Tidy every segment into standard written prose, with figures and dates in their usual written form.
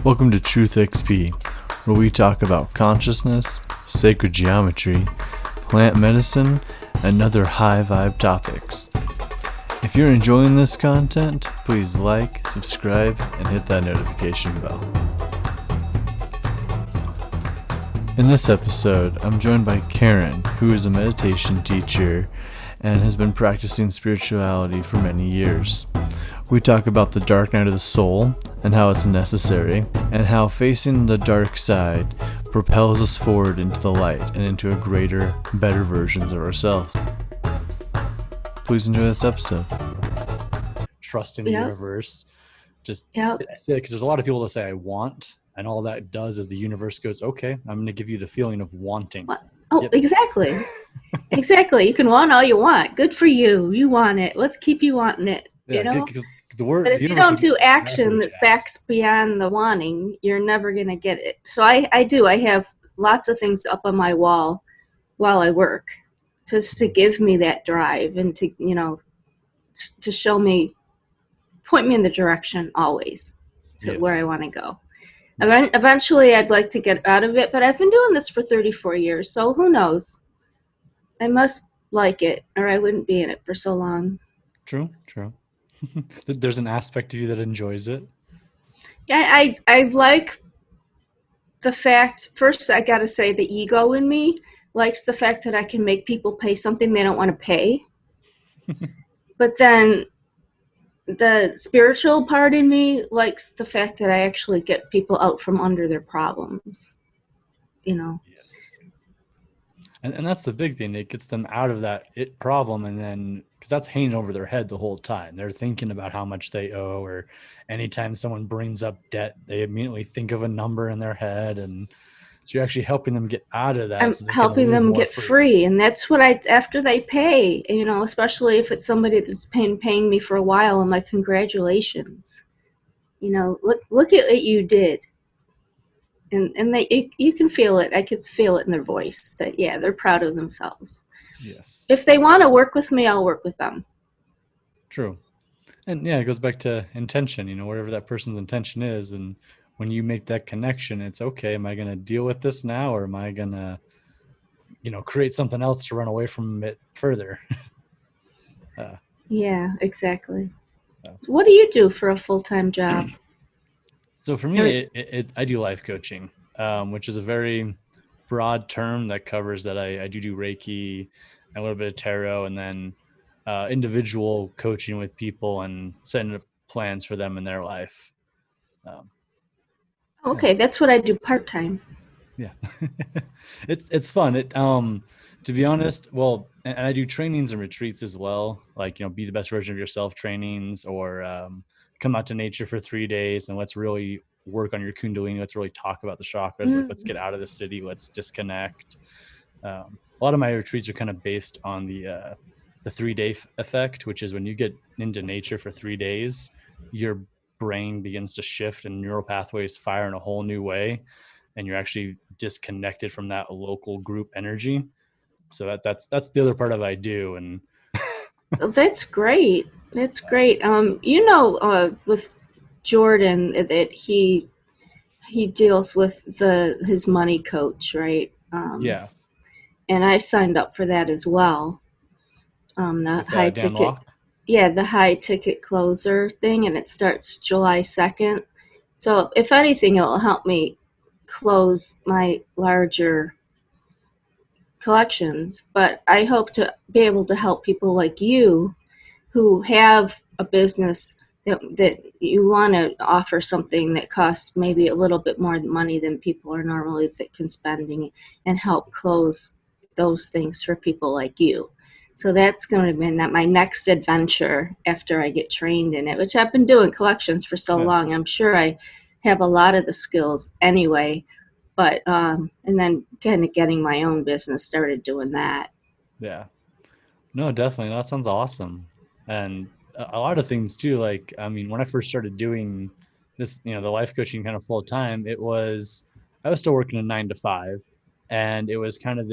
Welcome to Truth XP, where we talk about consciousness, sacred geometry, plant medicine, and other high vibe topics. If you're enjoying this content, please like, subscribe, and hit that notification bell. In this episode, I'm joined by Karen, who is a meditation teacher and has been practicing spirituality for many years. We talk about the dark night of the soul and how it's necessary, and how facing the dark side propels us forward into the light and into a greater, better versions of ourselves. Please enjoy this episode. Trust in the universe. Just I say it because there's a lot of people that say I want, and all that does is the universe goes, okay, I'm going to give you the feeling of wanting. What? Oh, yep. Exactly. Exactly. You can want all you want. Good for you. You want it. Let's keep you wanting it. Yeah, you know? But if you don't do action that backs beyond the wanting, you're never going to get it. So I do. I have lots of things up on my wall while I work just to give me that drive and to, to show me, point me in the direction always to where I want to go. Eventually, I'd like to get out of it, but I've been doing this for 34 years, so who knows? I must like it, or I wouldn't be in it for so long. True. There's an aspect of you that enjoys it. Yeah, I like the fact, first I gotta say the ego in me likes the fact that I can make people pay something they don't want to pay. But then the spiritual part in me likes the fact that I actually get people out from under their problems, Yes. And that's the big thing. It gets them out of that problem, and then because that's hanging over their head the whole time. They're thinking about how much they owe, or anytime someone brings up debt, they immediately think of a number in their head, and so you're actually helping them get out of that. I'm helping them get free, and that's what after they pay, especially if it's somebody that's paying me for a while, I'm like, congratulations, look at what you did. And you can feel it. I could feel it in their voice that, they're proud of themselves. Yes. If they want to work with me, I'll work with them. True. And it goes back to intention, whatever that person's intention is. And when you make that connection, it's okay. Am I going to deal with this now, or am I going to, create something else to run away from it further? Yeah, exactly. What do you do for a full-time job? So for me, I do life coaching, which is a very broad term that covers that I do Reiki, a little bit of tarot, and then individual coaching with people and setting up plans for them in their life. Okay, that's what I do part-time. Yeah, it's fun. To be honest, well, and I do trainings and retreats as well, like be the best version of yourself trainings, or come out to nature for 3 days and let's really work on your kundalini. Let's really talk about the chakras. Like, let's get out of the city. Let's disconnect. A lot of my retreats are kind of based on the 3-day effect, which is when you get into nature for 3 days, your brain begins to shift and neural pathways fire in a whole new way, and you're actually disconnected from that local group energy. So that's the other part of I do. And that's great. That's great. With Jordan, that he deals with his money coach, right? Yeah. And I signed up for that as well. The high ticket. Yeah, the high ticket closer thing, and it starts July 2nd. So if anything, it'll help me close my larger collections. But I hope to be able to help people like you who have a business that you want to offer something that costs maybe a little bit more money than people are normally can spending, and help close those things for people like you. So that's going to be my next adventure after I get trained in it, which I've been doing collections for so long. I'm sure I have a lot of the skills anyway, but and then kind of getting my own business started doing that. Yeah. No, definitely. That sounds awesome. And a lot of things too, like, when I first started doing this, the life coaching kind of full time, I was still working a 9 to 5, and it was kind of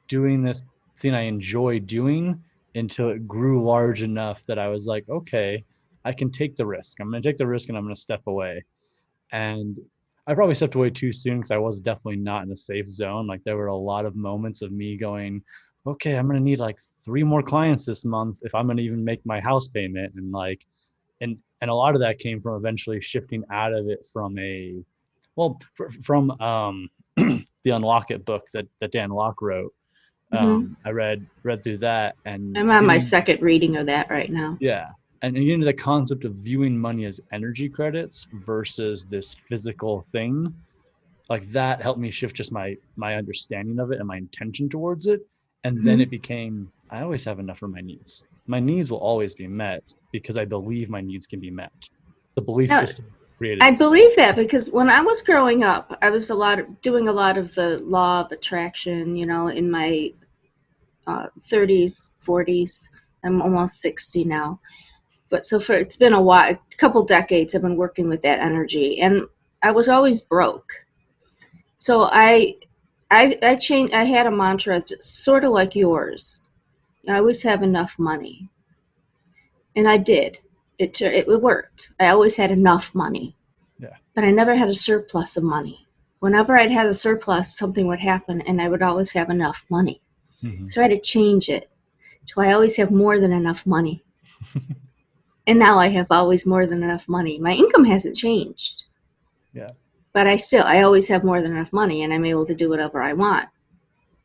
doing this thing I enjoy doing until it grew large enough that I was like, okay, I can take the risk. I'm going to take the risk and I'm going to step away. And I probably stepped away too soon because I was definitely not in a safe zone. Like there were a lot of moments of me going, okay, I'm gonna need like 3 more clients this month if I'm gonna even make my house payment. And like, and a lot of that came from eventually shifting out of it from a, well, from the Unlock It book that Dan Locke wrote. Hmm. I read through that and I'm on my getting, second reading of that right now. yeah, and getting into the concept of viewing money as energy credits versus this physical thing, like that helped me shift just my understanding of it and my intention towards it. And then Hmm. it became, I always have enough for my needs. My needs will always be met because I believe my needs can be met. The belief Now, system created I itself. believe that because when I was growing up, I was doing a lot of the law of attraction, in my 30s, 40s. I'm almost 60 now. But so it's been a while, a couple decades I've been working with that energy, and I was always broke. So I changed. I had a mantra, sort of like yours. I always have enough money, and I did. It worked. I always had enough money, Yeah. but I never had a surplus of money. Whenever I'd had a surplus, something would happen, and I would always have enough money. Hmm. So I had to change it. So I always have more than enough money. And now I have always more than enough money. My income hasn't changed, Yeah. but I always have more than enough money and I'm able to do whatever I want.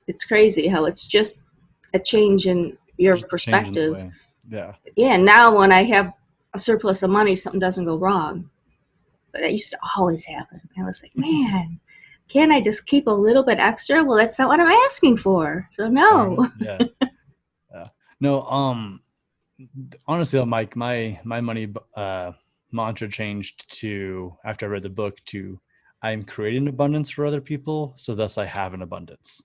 It's crazy how it's just a change in your Just a change in the perspective. way. Yeah. Yeah, now when I have a surplus of money, something doesn't go wrong. But that used to always happen. I was like, man, can't I just keep a little bit extra? Well, that's not what I'm asking for. So Fair no. enough. Yeah. Yeah. No, honestly, Mike, my money mantra changed to, after I read the book, to I'm creating abundance for other people, so thus I have an abundance.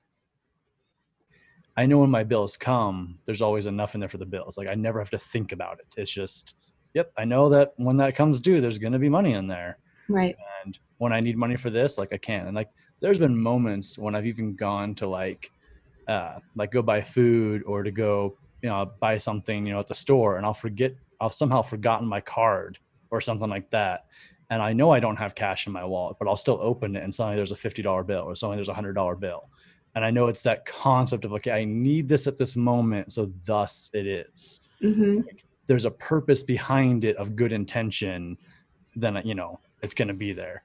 I know when my bills come, there's always enough in there for the bills. Like I never have to think about it. It's just, yep, I know that when that comes due, there's going to be money in there. Right. And when I need money for this, like I can. And like there's been moments when I've even gone to like go buy food or to go, buy something, at the store, and I'll somehow forgotten my card or something like that. And I know I don't have cash in my wallet, but I'll still open it and suddenly there's a $50 bill or suddenly there's $100 bill. And I know it's that concept of, okay, I need this at this moment. So thus it is. Mm-hmm. Like, there's a purpose behind it of good intention, then, it's going to be there.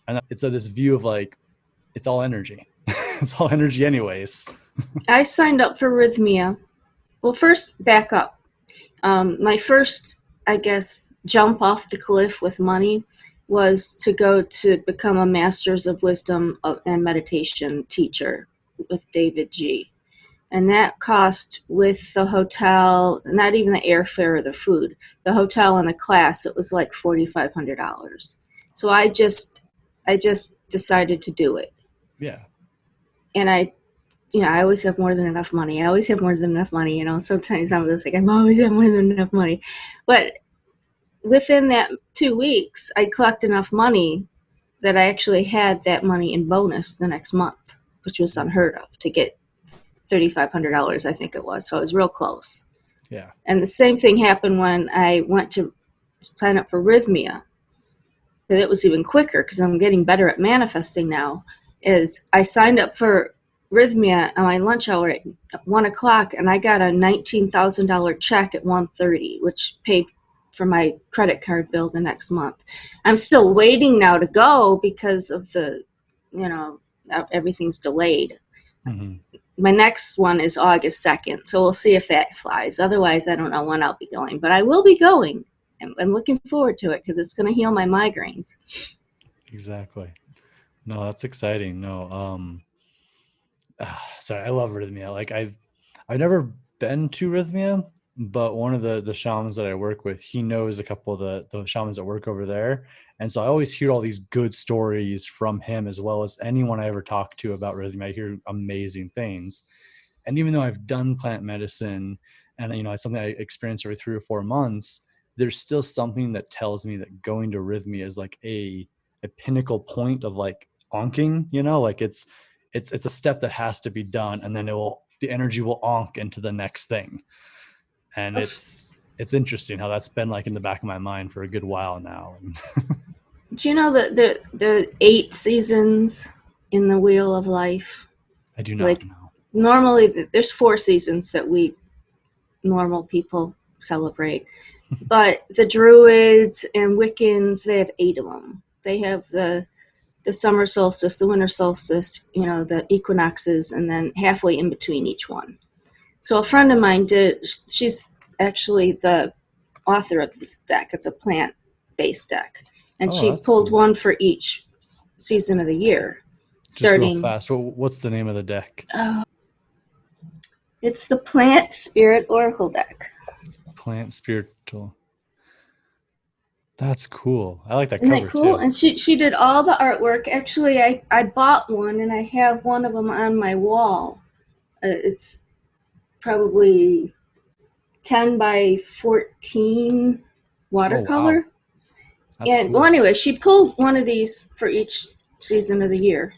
And it's this view of like, it's all energy. It's all energy anyways. I signed up for Rhythmia. Well, first, back up. My first, I guess, jump off the cliff with money was to go to become a Master's of Wisdom and Meditation teacher with David G. And that cost with the hotel, not even the airfare or the food, the hotel and the class, it was like $4,500. So I just decided to do it. Yeah. And I always have more than enough money. I always have more than enough money. Sometimes I'm just like, I'm always have more than enough money. But within that 2 weeks, I collect enough money that I actually had that money in bonus the next month, which was unheard of to get $3,500, I think it was. So I was real close. Yeah. And the same thing happened when I went to sign up for Rhythmia. But it was even quicker because I'm getting better at manifesting now. Is I signed up for Rhythmia on my lunch hour at 1 o'clock, and I got a $19,000 check at 1:30, which paid for my credit card bill the next month. I'm still waiting now to go because of you know, everything's delayed. Hmm. My next one is August 2nd, so we'll see if that flies. Otherwise, I don't know when I'll be going, but I will be going. I'm looking forward to it because it's going to heal my migraines. Exactly. No, that's exciting. No, sorry, I love Rhythmia. Like I've never been to Rhythmia, but one of the shamans that I work with, he knows a couple of the shamans that work over there. And so I always hear all these good stories from him as well as anyone I ever talk to about Rhythmia. I hear amazing things. And even though I've done plant medicine and it's something I experience every 3 or 4 months, there's still something that tells me that going to Rhythmia is like a pinnacle point of like onking, like it's a step that has to be done, and then the energy will onk into the next thing. And it's interesting how that's been like in the back of my mind for a good while now. Do you know the 8 seasons in the Wheel of Life? I do not Like know. normally there's 4 seasons that we normal people celebrate, but the Druids and Wiccans, they have 8 of them. They have the summer solstice, the winter solstice, the equinoxes, and then halfway in between each one. So a friend of mine did. She's actually the author of this deck. It's a plant-based deck, and Oh, she that's pulled cool. one for each season of the year. Just real Starting, fast. What's the name of the deck? it's the Plant Spirit Oracle deck. Plant Spiritual. That's cool. I like that Isn't that cover cool? too. And she did all the artwork. Actually, I bought one and I have one of them on my wall. It's probably 10 by 14 Oh wow, watercolor. that's And well, cool. anyway, she pulled one of these for each season of the year.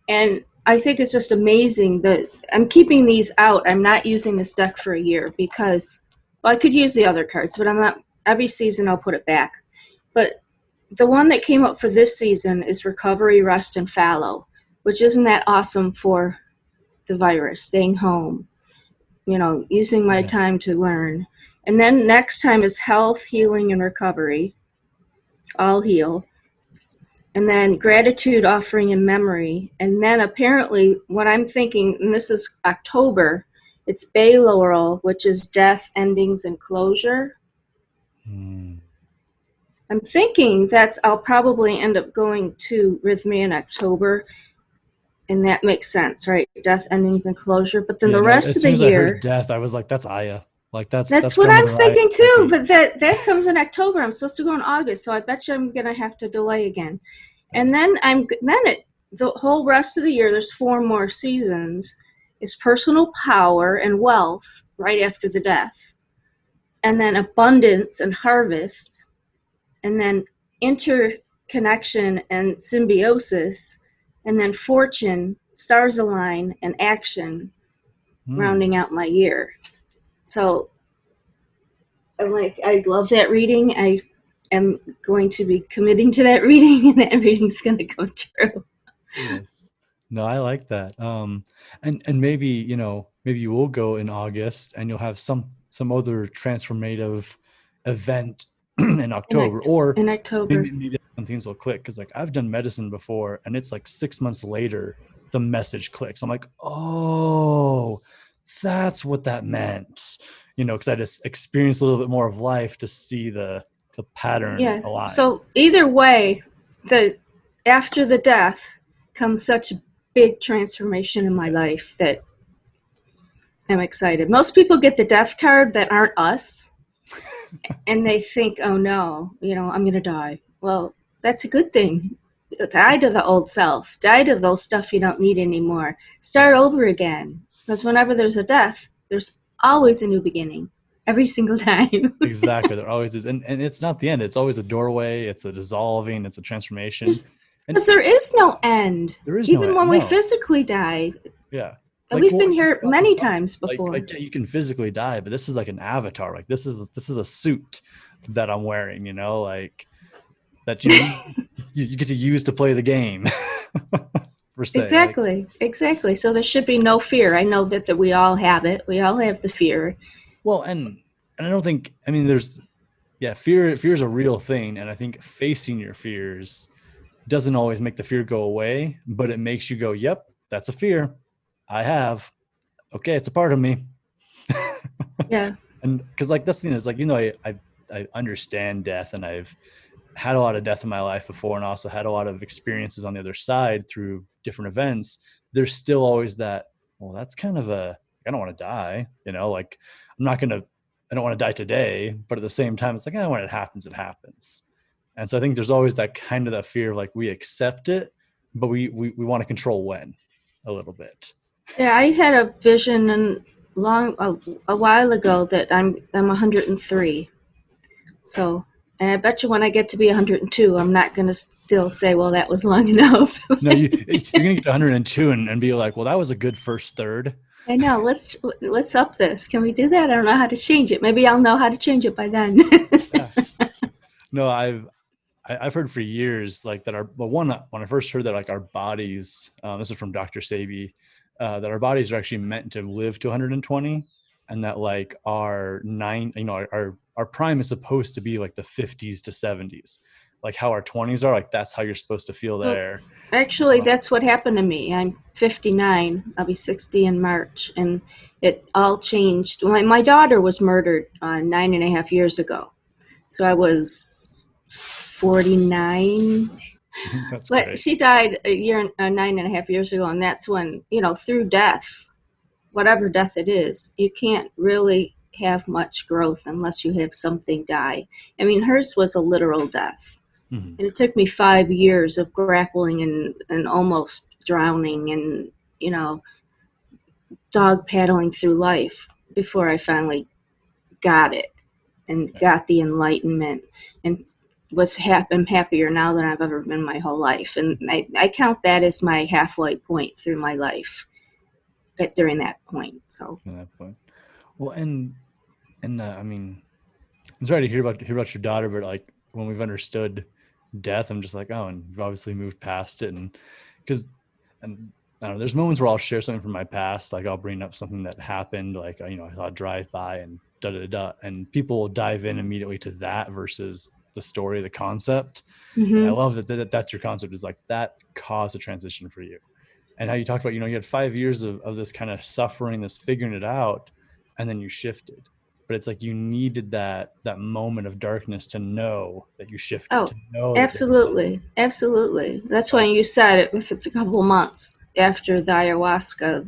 And I think it's just amazing that I'm keeping these out. I'm not using this deck for a year because, well, I could use the other cards, but I'm not. Every season I'll put it back. But the one that came up for this season is Recovery, Rest, and Fallow, which isn't that awesome for the virus, staying home, using my Yeah. time to learn. And then next time is Health, Healing, and Recovery. All heal. And then Gratitude, Offering, and Memory. And then apparently, what I'm thinking, and this is October, it's Bay Laurel, which is Death, Endings, and Closure. Hmm. I'm thinking that's I'll probably end up going to Rhythmia in October, and that makes sense, right? Death, endings, and closure. But then Yeah. the No. rest As of the soon as I heard year, death, I was like, "That's Aya. Like that's that's what I'm Grandmother Aya thinking too. speaking." But that comes in October. I'm supposed to go in August, so I bet you I'm gonna have to delay again. Yeah. And then the whole rest of the year. There's 4 more seasons. Is personal power and wealth right after the death, and then abundance and harvest, and then interconnection and symbiosis, and then fortune, stars align, and action, Hmm. rounding out my year. So I'm like, I love that reading. I am going to be committing to that reading, and that reading's going to come true. Yes. No, I like that. And maybe, maybe you will go in August and you'll have some other transformative event in In, October, Oct- or in October. maybe some things will click. Because like I've done medicine before and it's like 6 months later the message clicks. I'm like, oh, that's what that meant. Because I just experienced a little bit more of life to see the pattern Yeah. align. So either way, the after the death comes such a big transformation in my Yes. life that I'm excited. Most people get the death card that aren't us, and they think, oh no, I'm going to die. Well, that's a good thing. Die to the old self, die to those stuff you don't need anymore. Start Yeah. over again. Because whenever there's a death, there's always a new beginning. Every single time. Exactly. There always is. And it's not the end. It's always a doorway. It's a dissolving. It's a transformation. Just And because there is no end. there is no Even end. when we No. physically die. Yeah. And Like we've well, been you here brought this many up. times before. Like yeah, you can physically die, but this is like an avatar. Like this is a suit that I'm wearing, like that you get to use to play the game. Per se. Like Exactly. So there should be no fear. I know that we all have it. We all have the fear. well, and I don't think I mean there's yeah, fear is a real thing. And I think facing your fears doesn't always make the fear go away, but it makes you go, yep, that's a fear I have. Okay, it's a part of me. Yeah. And because like that's the thing is like, I understand death and I've had a lot of death in my life before and also had a lot of experiences on the other side through different events. There's still always that, well, that's kind of I don't want to die, like I'm not gonna I don't want to die today, but at the same time, it's like, when it happens, it happens. And so I think there's always that kind of that fear of like we accept it, but we want to control when a little bit. Yeah, I had a vision and a while ago that I'm 103. So, and I bet you when I get to be 102, I'm not going to still say, well, that was long enough. No, you're gonna get to 102 and be like, well, that was a good first third. I know. Let's up this. Can we do that? I don't know how to change it. Maybe I'll know how to change it by then. Yeah. No, I've heard for years like that our, well, one, when I first heard that, like our bodies, this is from Dr. Sabi, that our bodies are actually meant to live to 120, and that like our nine, our prime is supposed to be like the 50s to 70s, like how our 20s are, like that's how you're supposed to feel Well, there. actually, that's what happened to me. I'm 59. I'll be 60 in March, and it all changed. My daughter was murdered 9.5 years ago, so I was 49. That's But great. she died 9.5 years ago, and that's when, through death, whatever death it is, you can't really have much growth unless you have something die. I mean, hers was a literal death. Hmm. And it took me 5 years of grappling and almost drowning and, you know, dog paddling through life before I finally got it and Yeah, got the enlightenment and I'm happier now than I've ever been my whole life. And I count that as my halfway point through my life during that point. So, at that point. Well, and I mean, I'm sorry to hear about your daughter, but like when we've understood death, I'm just like, oh, and you've obviously moved past it, and because, and I don't know, there's moments where I'll share something from my past, like I'll bring up something that happened, like I saw a drive by and da da da, and people will dive in immediately to that versus the story, the concept, and I mm-hmm. love that's your concept, is like that caused a transition for you, and how you talked about, you had 5 years of this kind of suffering, this figuring it out, and then you shifted. But it's like you needed that moment of darkness to know that you shifted, Oh, to know that there was something. absolutely. Absolutely. That's why So you said it. If it's a couple months after the ayahuasca,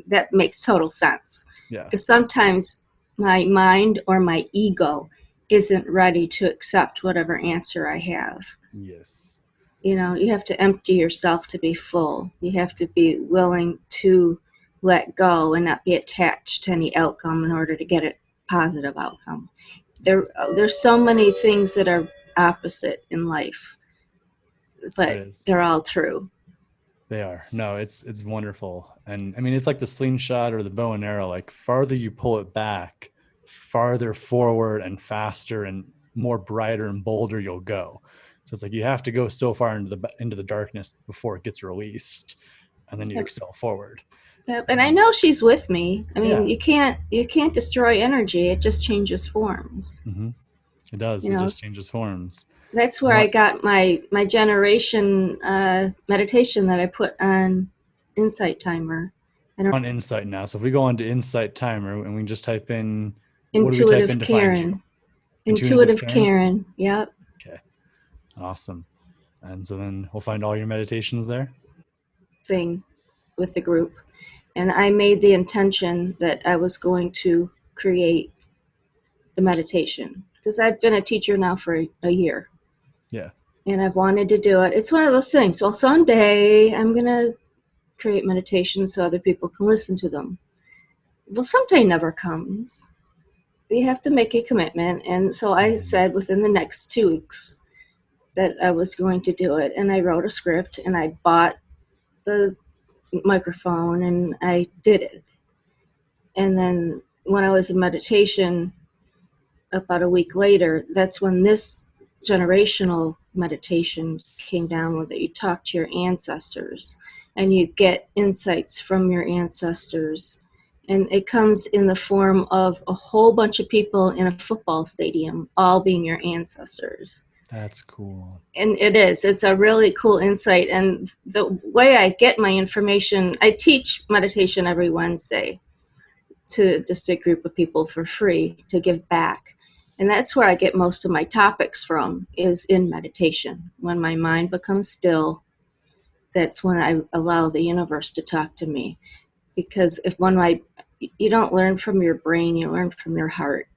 that makes total sense. yeah, Because sometimes my mind or my ego isn't ready to accept whatever answer I have. yes, You have to empty yourself to be full. You have to be willing to let go and not be attached to any outcome in order to get a positive outcome. There's so many things that are opposite in life, it but is. they're all true. They are. No, it's wonderful. And I mean, it's like the slingshot or the bow and arrow. Like farther you pull it back, farther forward and faster and more brighter and bolder you'll go. So it's like you have to go so far into the darkness before it gets released, and then you Yep. excel forward. Yep. And I And know she's with me. I mean, yeah, you can't destroy energy. It just changes forms. hmm, it does. You It know, just changes forms. that's And where I got my generation meditation that I put on Insight Timer. I don't on Insight now. So if we go on to Insight Timer and we just type in, what do we type in Intuitive to find you? Karen. Intuitive Intuitive Karen. Karen. Yep. Okay, awesome. And so then we'll find all your meditations there. Thing with the group. And I made the intention that I was going to create the meditation because I've been a teacher now for a year Yeah. and I've wanted to do it. It's one of those things. Well, someday I'm going to create meditation so other people can listen to them. Well, someday never comes. You have to make a commitment. And so I Mhm. said within the next 2 weeks that I was going to do it. And I wrote a script and I bought the microphone and I did it. And then when I was in meditation, about a week later, that's when this generational meditation came down with it. You talk to your ancestors and you get insights from your ancestors. And it comes in the form of a whole bunch of people in a football stadium, all being your ancestors. That's cool. And it's a really cool insight. And the way I get my information, I teach meditation every Wednesday to just a group of people for free to give back. And that's where I get most of my topics from, is in meditation. When my mind becomes still, that's when I allow the universe to talk to me. Because if when my you don't learn from your brain, you learn from your heart.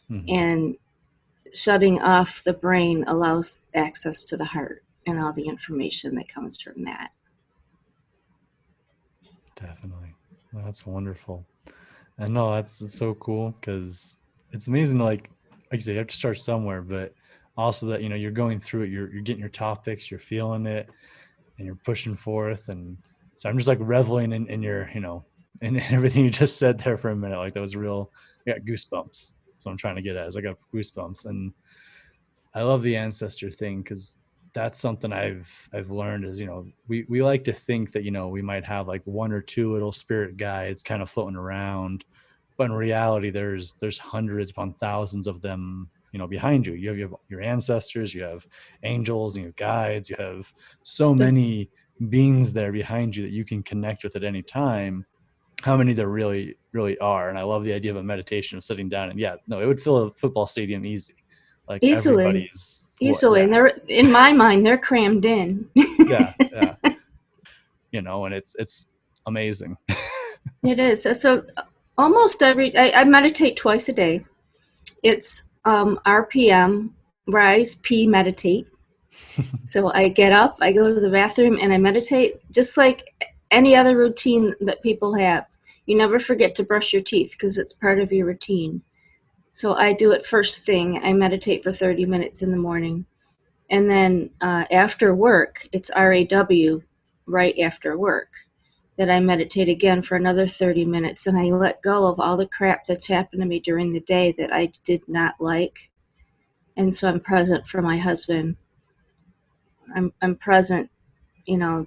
Hmm. And shutting off the brain allows access to the heart and all the information that comes from that. Definitely. That's wonderful. And no, that's it's so cool because it's amazing. Like you said, you have to start somewhere, but also that you're going through it. You're getting your topics. You're feeling it, and you're pushing forth. And so I'm just like reveling in your in everything you just said there for a minute. Like that was real. I got goosebumps. So I'm trying to get at is I got goosebumps, and I love the ancestor thing because that's something I've learned is, we like to think that, we might have like one or two little spirit guides kind of floating around, but in reality there's hundreds upon thousands of them, behind you. You have your ancestors, you have angels, and you have guides, you have so many beings there behind you that you can connect with at any time. How many there really are. And I love the idea of a meditation of sitting down, and yeah, no, it would fill a football stadium easy. Like Easily, everybody's what, easily, yeah, and they're in my mind they're crammed in. yeah, and it's amazing. It is. So almost I meditate twice a day. It's RPM, rise, P, meditate. So I get up, I go to the bathroom, and I meditate just like any other routine that people have. You never forget to brush your teeth because it's part of your routine. So I do it first thing. I meditate for 30 minutes in the morning. And then after work, it's RAW, right after work, that I meditate again for another 30 minutes. And I let go of all the crap that's happened to me during the day that I did not like. And so I'm present for my husband. I'm present, you know,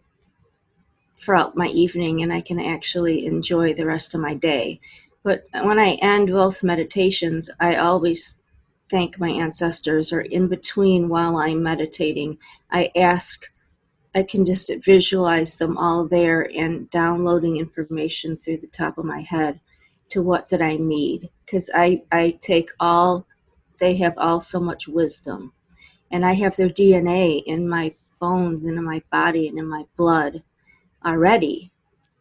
throughout my evening, and I can actually enjoy the rest of my day. But when I end both meditations, I always thank my ancestors, or in between while I'm meditating, I ask, I can just visualize them all there and downloading information through the top of my head to what did I need. Because I take all, they have all so much wisdom. And I have their DNA in my bones and in my body and in my blood already,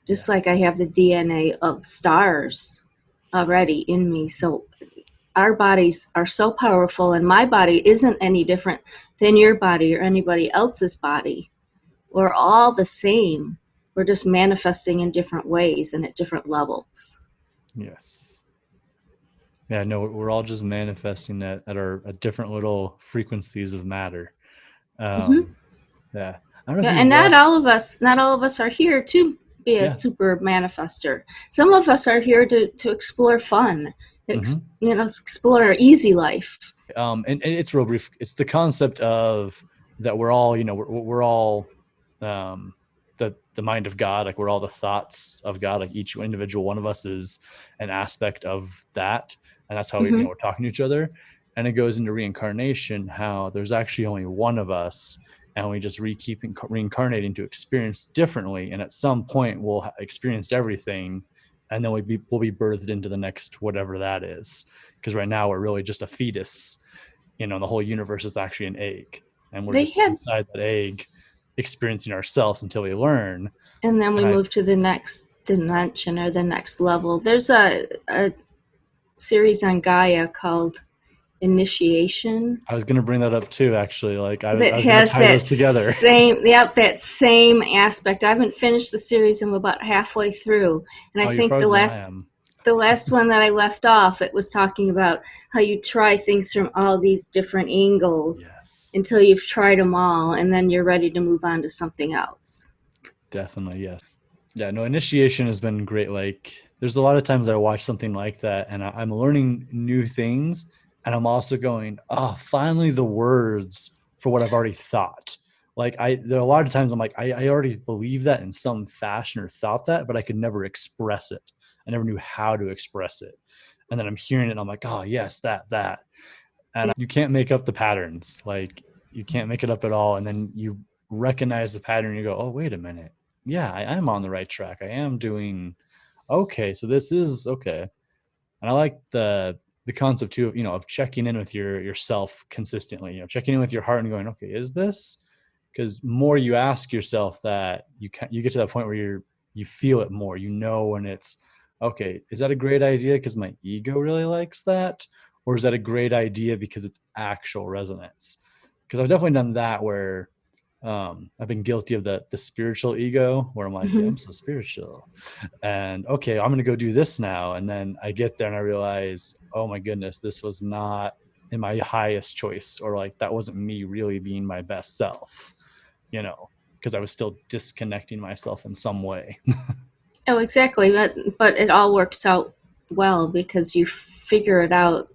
just like I Yes, have the DNA of stars already in me. So our bodies are so powerful, and my body isn't any different than your body or anybody else's body. We're all the same. We're just manifesting in different ways and at different levels. yes, yeah. No, we're all just manifesting at our at different little frequencies of matter. Hmm. um yeah, I don't know if Yeah, you've and watched. not all of us are here to be a Yeah. super manifester. Some of us are here to explore fun, Hmm. explore easy life. And it's real brief. It's the concept of that we're all, we're all um, the mind of God. Like we're all the thoughts of God. Like each individual one of us is an aspect of that, and that's how we, Hmm. we're talking to each other. And it goes into reincarnation, how there's actually only one of us, and we just keep reincarnating to experience differently. And at some point, we'll have experienced everything, and then we'll be birthed into the next whatever that is. Because right now we're really just a fetus. The whole universe is actually an egg, and we're They just have, inside that egg experiencing ourselves until we learn. and then we And move to the next dimension or the next level. There's a series on Gaia called Initiation I was going to bring that up too, actually. Like that I was going to has tie that those together. same, yep, that same aspect. I haven't finished the series. I'm about halfway through, and I Oh, you're think farther than I am. the last one that I left off, it was talking about how you try things from all these different angles Yes, until you've tried them all, and then you're ready to move on to something else. definitely. Yes. Yeah, no, initiation has been great. Like, there's a lot of times I watch something like that and I'm learning new things. And I'm also going, oh, finally the words for what I've already thought. Like, there are a lot of times I'm like, I already believe that in some fashion or thought that, but I could never express it. I never knew how to express it. And then I'm hearing it and I'm like, oh, yes, that. And Yeah, you can't make up the patterns. Like, you can't make it up at all. And then you recognize the pattern and you go, oh, wait a minute. Yeah, I am on the right track. I am doing okay. So this is okay. And I like the concept too of, of checking in with yourself consistently, checking in with your heart and going, okay, is this? Because more you ask yourself that, you get to that point where you feel it more, when it's okay, is that a great idea because my ego really likes that? Or is that a great idea because it's actual resonance? Because I've definitely done that where I've been guilty of the spiritual ego where I'm like, yeah, mm-hmm. I'm so spiritual, and okay, I'm going to go do this now. And then I get there and I realize, oh my goodness, this was not in my highest choice, or like that wasn't me really being my best self, because I was still disconnecting myself in some way. Oh, exactly. But it all works out well because you figure it out.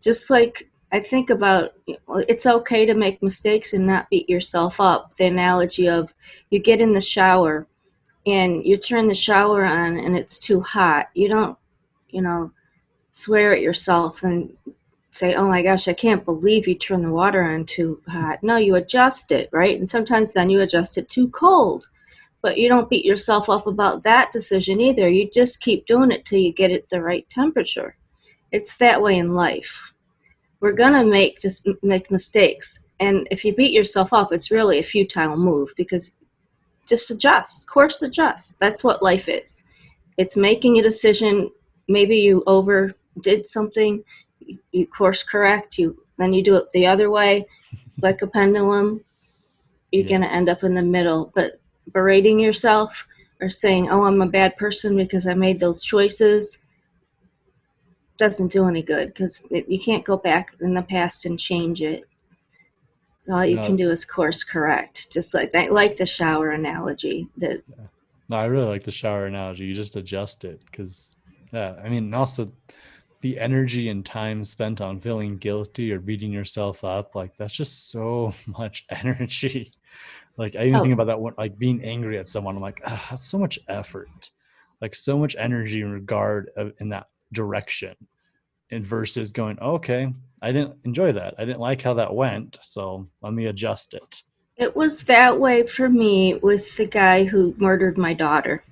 Just like I think about, it's okay to make mistakes and not beat yourself up. The analogy of, you get in the shower and you turn the shower on and it's too hot. You don't, you know, swear at yourself and say, oh my gosh, I can't believe you turned the water on too hot. No, you adjust it, right? And sometimes then you adjust it too cold. But you don't beat yourself up about that decision either. You just keep doing it till you get it the right temperature. It's that way in life. We're gonna make mistakes, and if you beat yourself up, it's really a futile move, because just adjust, course adjust. That's what life is. It's making a decision. Maybe you overdid something, you course correct, then you do it the other way, like a pendulum. You're going to end Yes. up in the middle. But berating yourself or saying, oh, I'm a bad person because I made those choices, doesn't do any good, because you can't go back in the past and change it. So all you can No, do is course correct, just like that, like the shower analogy. That yeah. No, I really like the shower analogy. You just adjust it because, yeah, I mean, also the energy and time spent on feeling guilty or beating yourself up, like that's just so much energy. Like I even think oh, about that one, like being angry at someone. I'm like, ah, that's so much effort, like so much energy in regard in that direction, and versus going, okay, I didn't enjoy that. I didn't like how that went, so let me adjust it. it was that way for me with the guy who murdered my daughter.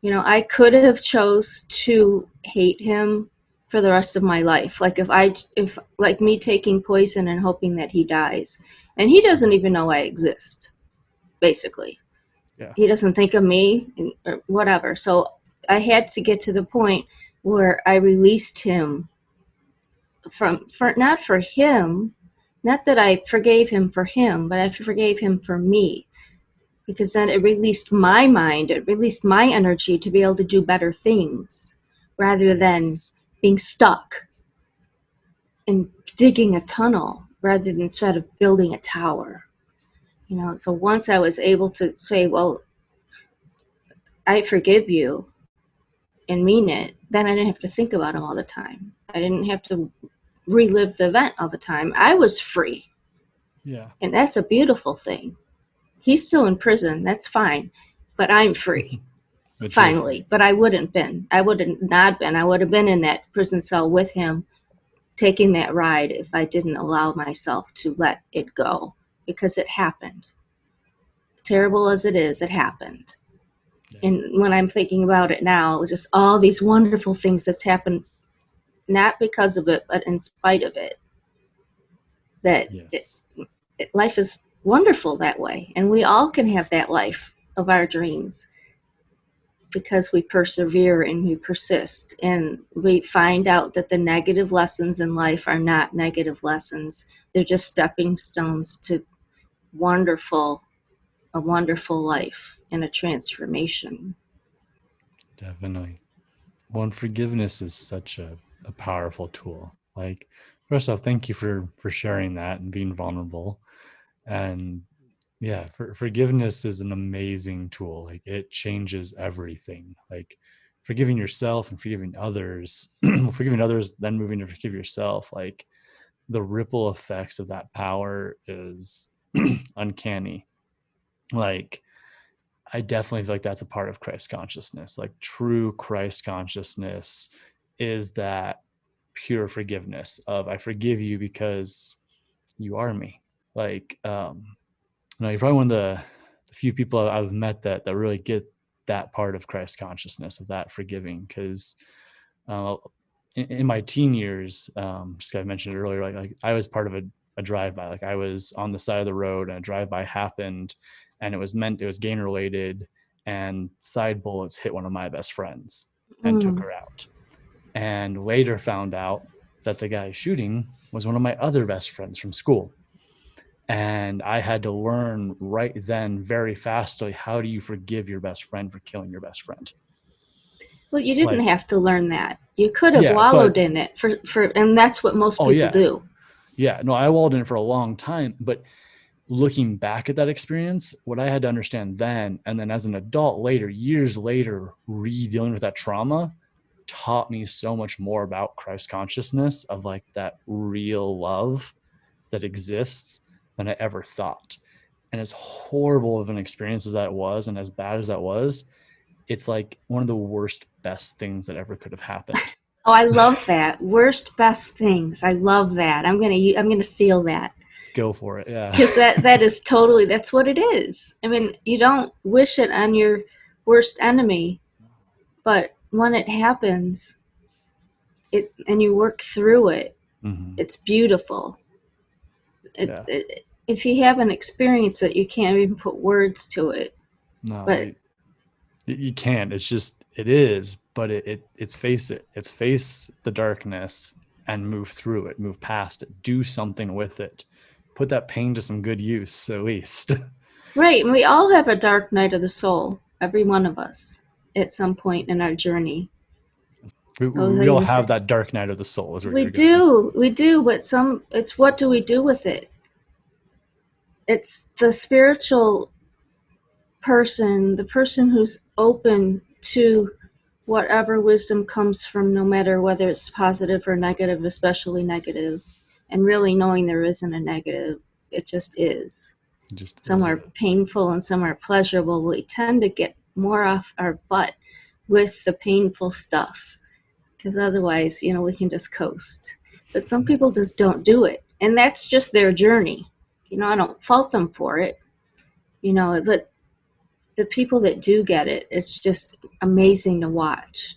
I could have chose to hate him for the rest of my life. Like if like me taking poison and hoping that he dies, and he doesn't even know I exist. Basically, Yeah. he doesn't think of me or whatever. So I had to get to the point where I released him for not for him, not that I forgave him for him, but I forgave him for me, because then it released my mind, it released my energy to be able to do better things rather than Yes. being stuck in digging a tunnel rather than instead of building a tower. So once I was able to say, well, I forgive you and mean it, then I didn't have to think about him all the time. I didn't have to relive the event all the time. I was free. Yeah. And that's a beautiful thing. He's still in prison. That's fine. But I'm free. But you're Finally. free. But I wouldn't been. I would have not been. I would have been in that prison cell with him, taking that ride, if I didn't allow myself to let it go. Because it happened. Terrible as it is, it happened. Yeah. And when I'm thinking about it now, just all these wonderful things that's happened, not because of it, but in spite of it, that Yes. life is wonderful that way. And we all can have that life of our dreams because we persevere and we persist. And we find out that the negative lessons in life are not negative lessons, they're just stepping stones to wonderful, a wonderful life and a transformation. Definitely. One forgiveness is such a powerful tool. Like, first off, thank you for sharing that and being vulnerable. And yeah, forgiveness is an amazing tool. Like it changes everything. Like forgiving yourself and forgiving others, forgiving others, then moving to forgive yourself. Like the ripple effects of that power is uncanny. Like I definitely feel like that's a part of Christ consciousness. Like true Christ consciousness is that pure forgiveness of I forgive you because you are me. Like you're probably one of the few people I've met that really get that part of Christ consciousness of that forgiving. Because uh, in my teen years, just like I mentioned earlier, like I was part of a drive-by. Like I was on the side of the road and a drive-by happened, and it was gang related, and side bullets hit one of my best friends and took Mm. her out. And later found out that the guy shooting was one of my other best friends from school. And I had to learn right then very fastly, how do you forgive your best friend for killing your best friend? Well, you didn't Like, have to learn that. You could have yeah, wallowed but in it and that's what most oh people yeah, do. yeah. No, I walled in it for a long time. But looking back at that experience, what I had to understand then, and then as an adult later, years later, re dealing with that trauma, taught me so much more about Christ consciousness, of like that real love that exists, than I ever thought. And as horrible of an experience as that was, and as bad as that was, it's like one of the worst, best things that ever could have happened. Oh, I love that. Worst, best things. I love that. I'm gonna steal that Go for it. Yeah. because that is totally that's what it is. I mean, you don't wish it on your worst enemy, but when it happens, it and you work through it, Mm-hmm. it's beautiful. Yeah. If you haven't experienced it, you can't even put words to it. No, But you can't. It's just, it is, but it's face it. It's face the darkness and move through it, move past it, do something with it, put that pain to some good use at least. right, and we all have a dark night of the soul, every one of us, at some point in our journey. What was I We all going to have say? that dark night of the soul, is where We you're going. do, we do, but it's what do we do with it? It's the spiritual person, the person who's open to whatever wisdom comes from, no matter whether it's positive or negative, especially negative, and really knowing there isn't a negative, it just is. It just Some is are what it. painful and some are pleasurable. We tend to get more off our butt with the painful stuff because otherwise, we can just coast. But some Yeah. people just don't do it, and that's just their journey. I don't fault them for it, but the people that do get it, it's just amazing to watch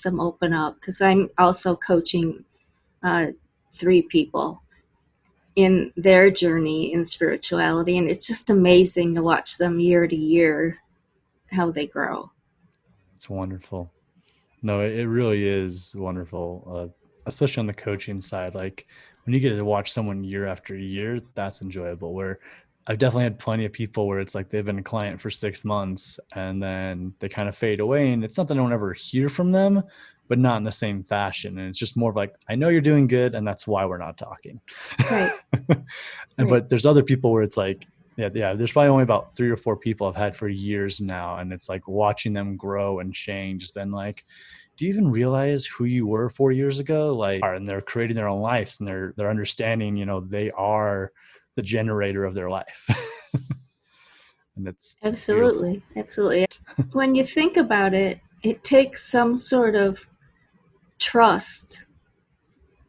them open up. Because I'm also coaching uh, 3 people in their journey in spirituality, and it's just amazing to watch them year to year how they grow. It's wonderful. No, it really is wonderful, especially on the coaching side. Like when you get to watch someone year after year, that's enjoyable. Where I've definitely had plenty of people where it's like they've been a client for 6 months and then they kind of fade away. And it's not that I don't ever hear from them, but not in the same fashion. And it's just more of like, I know you're doing good, and that's why we're not talking. Right, And right. but there's other people where it's like, yeah, there's probably only about 3 or 4 people I've had for years now, and it's like watching them grow and change. It's been like, do you even realize who you were 4 years ago? Like, and they're creating their own lives, and they're understanding, they are the generator of their life. And it's beautiful. Absolutely, absolutely. When you think about it, it takes some sort of trust,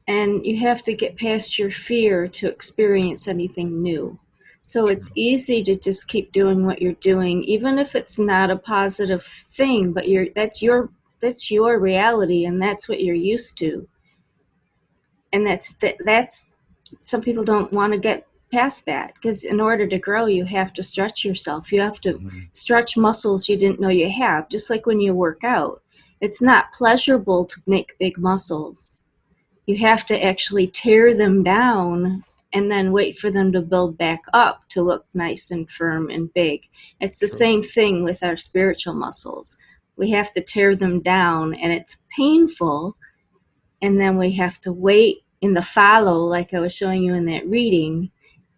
and you have to get past your fear to experience anything new. So True. it's easy to just keep doing what you're doing, even if it's not a positive thing, but that's your reality, and that's what you're used to. And that's some people don't want to get past that, because in order to grow, you have to stretch yourself. You have to Mm-hmm. stretch muscles you didn't know you have. Just like when you work out, it's not pleasurable to make big muscles. You have to actually tear them down and then wait for them to build back up to look nice and firm and big. It's the True. same thing with our spiritual muscles. We have to tear them down, and it's painful, and then we have to wait in the follow, like I was showing you in that reading,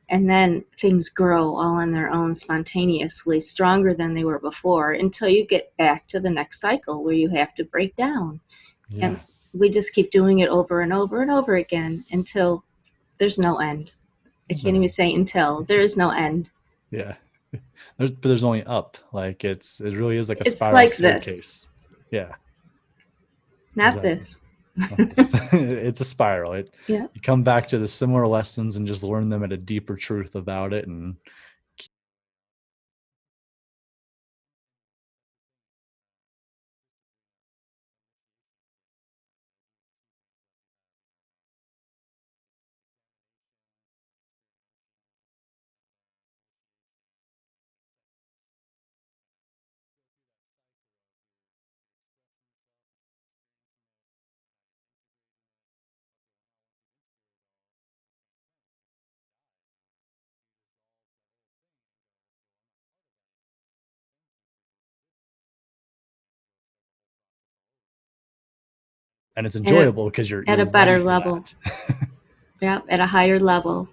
and then things grow all on their own spontaneously, stronger than they were before, until you get back to the next cycle where you have to break down. Yeah. And we just keep doing it over and over and over again until there's no end. I There's can't no even end. say until. There is no end. Yeah. But there's only up. Like it really is like a It's spiral like this, staircase. Yeah. not Exactly. this. Not this. It's a spiral. Yeah. You come back to the similar lessons and just learn them at a deeper truth about it. And it's At a, enjoyable because at you're a ready better for level. that. Yeah, at a higher level.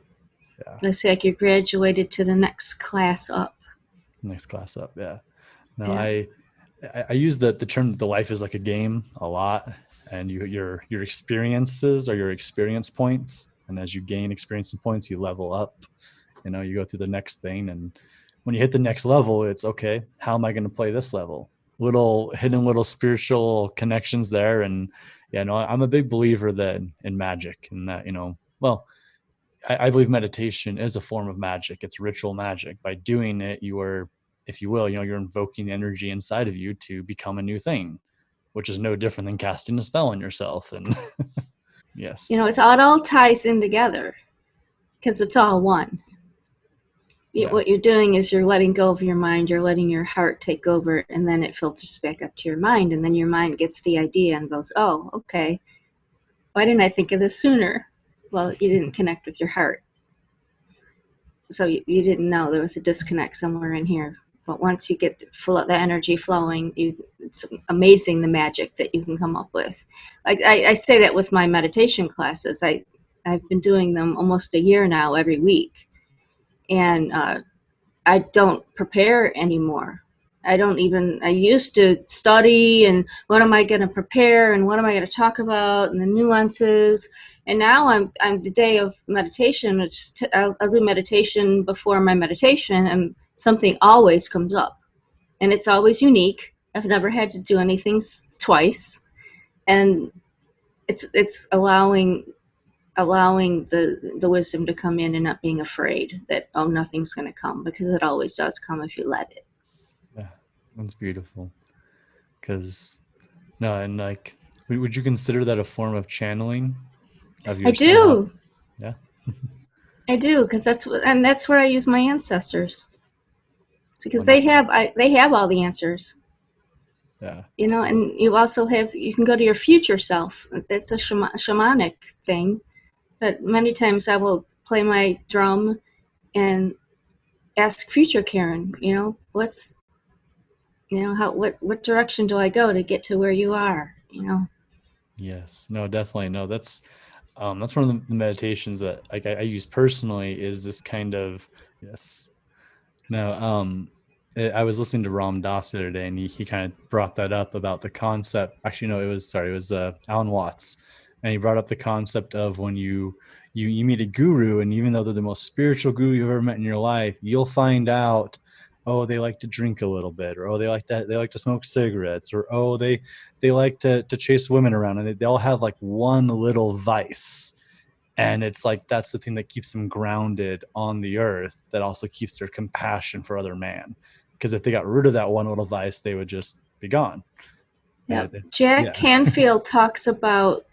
Yeah. It's like you graduated to the next class up. Next class up. Yeah. No, Yeah. I use the term the life is like a game a lot, and your experiences are your experience points, and as you gain experience points, you level up. You go through the next thing, and when you hit the next level, it's okay. How am I going to play this level? Little hidden little spiritual connections there, and yeah, no, I'm a big believer that in magic, and that well, I believe meditation is a form of magic. It's ritual magic. By doing it, you are, if you will, you're invoking the energy inside of you to become a new thing, which is no different than casting a spell on yourself. And yes, It all ties in together because it's all one. yeah, What you're doing is you're letting go of your mind, you're letting your heart take over, and then it filters back up to your mind, and then your mind gets the idea and goes, oh, okay, why didn't I think of this sooner? Well, you didn't connect with your heart. So you didn't know there was a disconnect somewhere in here. But once you get the energy flowing, it's amazing the magic that you can come up with. I say that with my meditation classes. I've been doing them almost a year now, every week. And I don't prepare anymore. I used to study and what am I going to prepare and what am I going to talk about and the nuances. And now I'm the day of meditation. I'll do meditation before my meditation and something always comes up and it's always unique. I've never had to do anything twice. And it's allowing the wisdom to come in and not being afraid that, oh, nothing's going to come, because it always does come if you let it. yeah, that's beautiful. Because no, and like, would you consider that a form of channeling of I your somehow? do. Yeah, I do, because that's where I use my ancestors, because wonderful. they have all the answers. Yeah, And you can go to your future self. That's a shamanic thing. But many times I will play my drum and ask future Karen, what's how what direction do I go to get to where you are? yes, no, definitely, no. That's one of the meditations that like I use personally is this kind of yes. No, I was listening to Ram Dass the other day, and he kind of brought that up about the concept. Actually, no, it was Alan Watts, and he brought up the concept of when you meet a guru, and even though they're the most spiritual guru you've ever met in your life, you'll find out, oh, they like to drink a little bit, or oh, they like to smoke cigarettes, or oh, they like to chase women around, and they all have like one little vice, and it's like that's the thing that keeps them grounded on the earth, that also keeps their compassion for other man, because if they got rid of that one little vice, they would just be gone. Yep. It's Jack yeah. Canfield talks about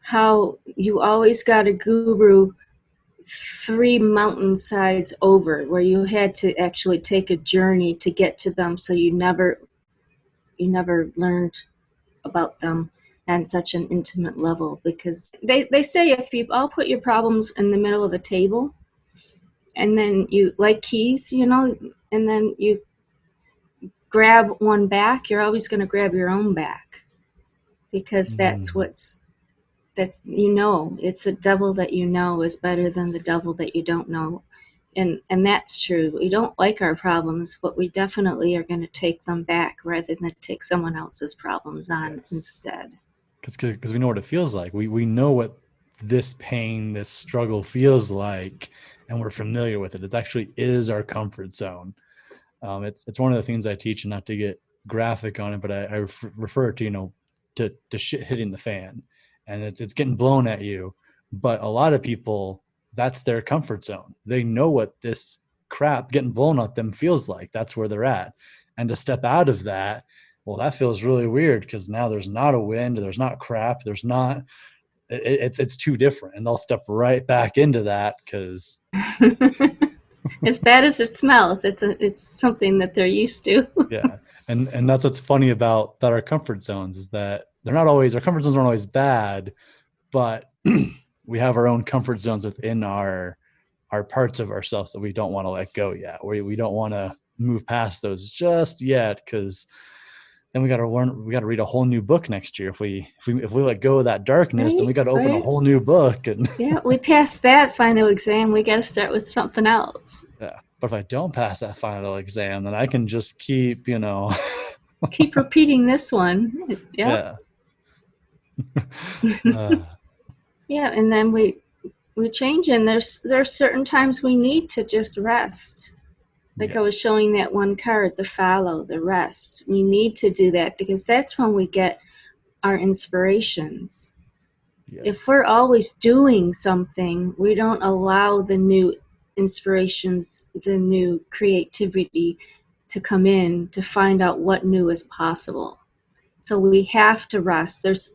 how you always got a guru three mountainsides over, where you had to actually take a journey to get to them, so you never learned about them on such an intimate level, because they say if you all put your problems in the middle of a table and then you like keys, and then you grab one back, you're always going to grab your own back, because Mhm. it's the devil that is better than the devil that you don't know. And that's true. We don't like our problems, but we definitely are going to take them back rather than take someone else's problems on Yes, instead. because we know what it feels like. We know what this pain, this struggle feels like, and we're familiar with it. It actually is our comfort zone. It's one of the things I teach, and not to get graphic on it, but I refer to to shit hitting the fan, and it's getting blown at you. But a lot of people, that's their comfort zone. They know what this crap getting blown at them feels like. That's where they're at, and to step out of that, well, that feels really weird because now there's not a wind, there's not crap, there's not. It's too different, and they'll step right back into that because As bad as it smells, it's something that they're used to. yeah, and that's what's funny about that our comfort zones is that they're not always our comfort zones aren't always bad, but we have our own comfort zones within our parts of ourselves that we don't want to let go yet. We don't want to move past those just yet because then we got to read a whole new book next year. If we let go of that darkness, then Right, we got to open a right. whole new book. And Yeah, we passed that final exam. We got to start with something else. yeah, But if I don't pass that final exam, then I can just keep, Keep repeating this one. Yep. yeah. uh, Yeah, and then we change, and there's certain times we need to just rest. Like I was yes. showing that one card, the fallow, the rest. We need to do that because that's when we get our inspirations. If Yes. we're always doing something, we don't allow the new inspirations, the new creativity to come in to find out what new is possible. So we have to rest. There's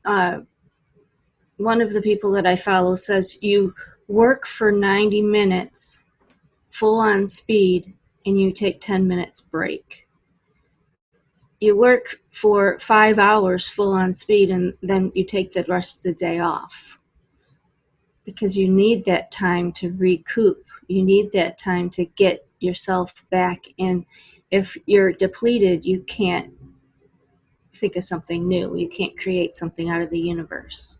uh, one of the people that I follow says you work for 90 minutes full on speed and you take 10 minutes break. You work for 5 hours full on speed and then you take the rest of the day off because you need that time to recoup. You need that time to get yourself back in. If you're depleted, you can't think of something new. You can't create something out of the universe.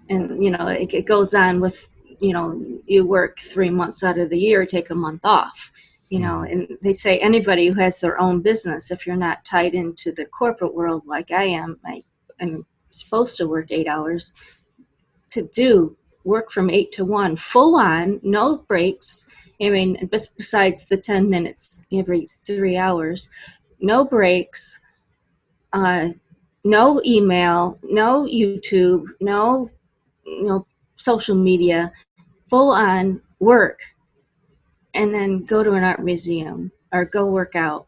And it goes on with, you work 3 months out of the year, take a month off. Hmm. And they say anybody who has their own business, if you're not tied into the corporate world like I am, I'm supposed to work 8 hours to do work from 8 to 1 full on, no breaks. I mean, besides the 10 minutes every 3 hours, no breaks, uh, no email, no YouTube, no social media, full on work, and then go to an art museum or go work out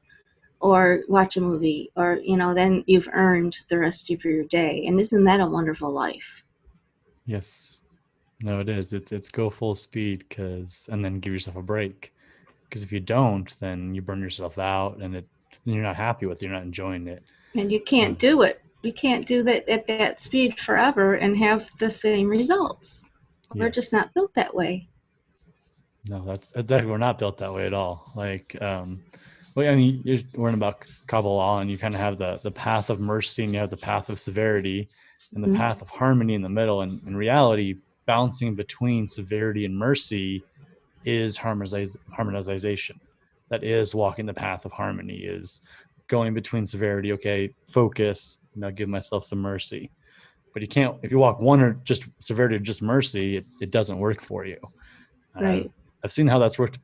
or watch a movie, or then you've earned the rest of your day. And isn't that a wonderful life? Yes. No, it is. It's go full speed, cause and then give yourself a break. Because if you don't, then you burn yourself out, and then you're not happy with it. You're not enjoying it. And you can't Um, do it. You can't do that at that speed forever and have the same results. We're just yes. not built that way. No, that's exactly. We're not built that way at all. Like, well, I mean, you're learning about Kabbalah, and you kind of have the path of mercy, and you have the path of severity, and the Mm-hmm. path of harmony in the middle. And in reality, bouncing between severity and mercy is harmonization. That is walking the path of harmony. Is going between severity. Okay, focus. Now give myself some mercy. But you can't if you walk one or just severity or just mercy. It doesn't work for you. And Right. I've seen how that's worked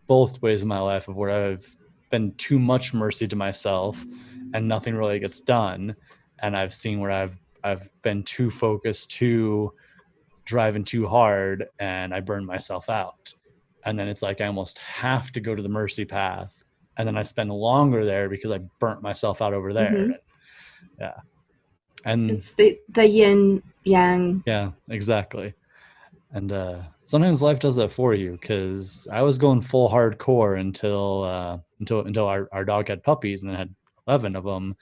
both ways in my life, of where I've been too much mercy to myself and nothing really gets done, and I've seen where I've been too focused, too driving too hard, and I burn myself out. And then it's like I almost have to go to the mercy path, and then I spend longer there because I burnt myself out over Mm-hmm. there. Yeah. And It's the yin yang. yeah, exactly. And sometimes life does that for you, because I was going full hardcore until our dog had puppies, and then had 11 of them.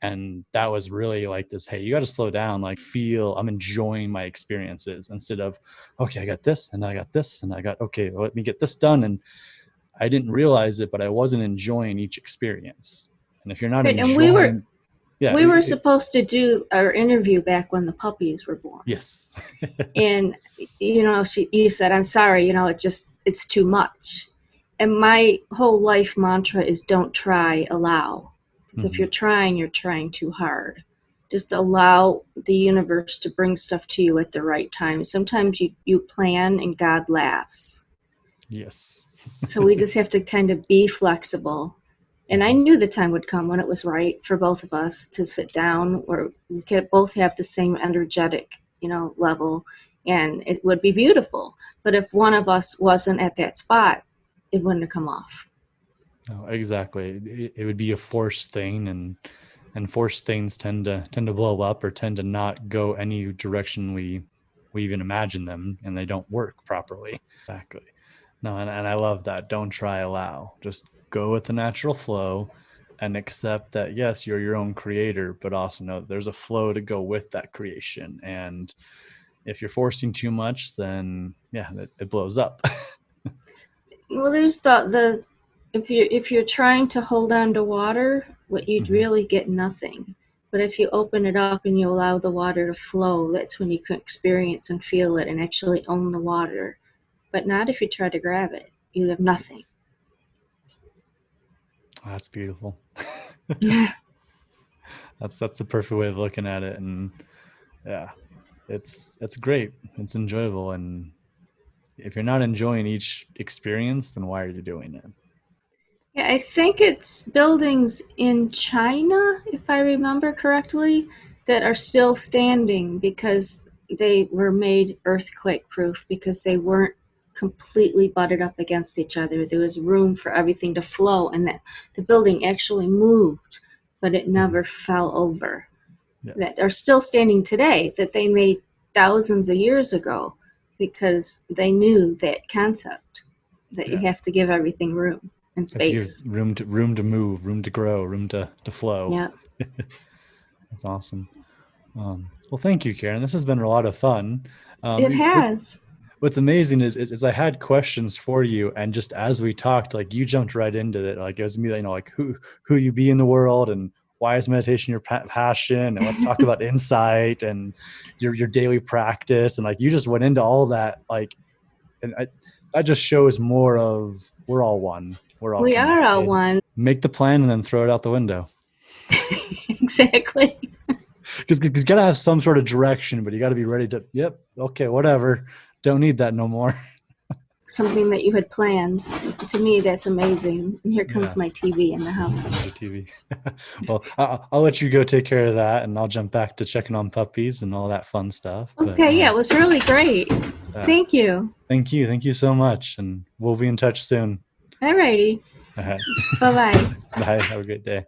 And that was really like this, hey, you got to slow down, like feel I'm enjoying my experiences, instead of, okay, I got this and I got this and I got, okay, let me get this done. And I didn't realize it, but I wasn't enjoying each experience. And if you're not Right. And we were enjoying, yeah, we were supposed to do our interview back when the puppies were born. yes. And you said, I'm sorry, it's too much. And my whole life mantra is don't try, allow. Because if Hmm. you're trying too hard. Just allow the universe to bring stuff to you at the right time. Sometimes you plan and God laughs. Yes. So we just have to kind of be flexible. And I Hmm. knew the time would come when it was right for both of us to sit down where we could both have the same energetic, level, and it would be beautiful. But if one of us wasn't at that spot, it wouldn't have come off. No, exactly. It would be a forced thing, and forced things tend to blow up, or tend to not go any direction we even imagine them, and they don't work properly. Exactly. No, and I love that. Don't try, allow. Just go with the natural flow, and accept that yes, you're your own creator, but also know that there's a flow to go with that creation. And if you're forcing too much, then yeah, it blows up. Well, there's the if you're trying to hold on to water, what you'd Hmm. really get nothing. But if you open it up and you allow the water to flow, that's when you can experience and feel it and actually own the water. but not if you try to grab it. You have nothing. Yes. Oh, that's beautiful. That's the perfect way of looking at it. And yeah, it's great. It's enjoyable. And if you're not enjoying each experience, then why are you doing it? Yeah, I think it's buildings in China, if I remember correctly, that are still standing because they were made earthquake proof because they weren't completely butted up against each other. There was room for everything to flow, and that the building actually moved, but it Mhm. never fell over. Yeah. That are still standing today, that they made thousands of years ago because they knew that concept that you Yeah. have to give everything room and Have to give space. room to move, room to grow, room to flow. Yeah, That's awesome. Well, thank you, Karen. This has been a lot of fun. it What has. what's amazing is I had questions for you, and just as we talked, like you jumped right into it. Like it was me, like who you be in the world, and why is meditation your passion, and let's talk about insight and your daily practice, and like you just went into all that, like, and that just shows more of we're all one, we're all We are all connected. one. Make the plan and then throw it out the window. Exactly. Because you got to have some sort of direction, but you got to be ready to, yep, okay, whatever. Don't need that no more. Something that you had planned. To me, that's amazing. And here comes Yeah, my TV in the house. your TV. Well, I'll let you go take care of that, and I'll jump back to checking on puppies and all that fun stuff. But Okay, yeah, it was really great. uh, Thank you. thank you so much, and we'll be in touch soon. Alrighty. All right. Bye bye. Bye. Have a great day.